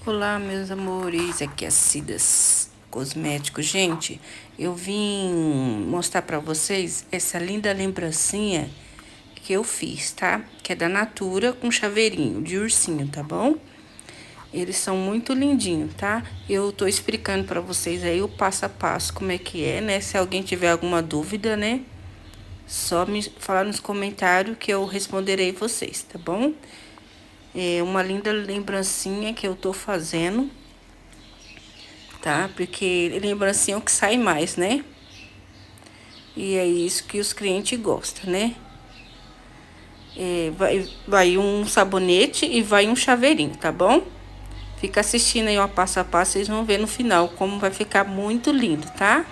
Olá, meus amores, aqui é a Cidas Cosméticos. Gente, eu vim mostrar pra vocês essa linda lembrancinha que eu fiz, tá? Que é da Natura com chaveirinho de ursinho, tá bom? Eles são muito lindinhos, tá? Eu tô explicando pra vocês aí o passo a passo, como é que é, né? Se alguém tiver alguma dúvida, né? Só me falar nos comentários que eu responderei vocês, tá bom? É uma linda lembrancinha que eu tô fazendo, tá? Porque lembrancinha é o que sai mais, né? E é isso que os clientes gostam, né? Vai um sabonete e vai um chaveirinho, tá bom? Fica assistindo aí o passo a passo, vocês vão ver no final como vai ficar muito lindo, tá?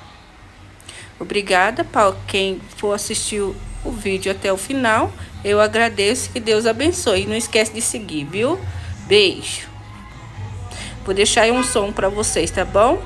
Obrigada para quem for assistir o vídeo até o final. Eu agradeço, que Deus abençoe. Não esquece de seguir, viu? Beijo. Vou deixar aí um som para vocês, tá bom?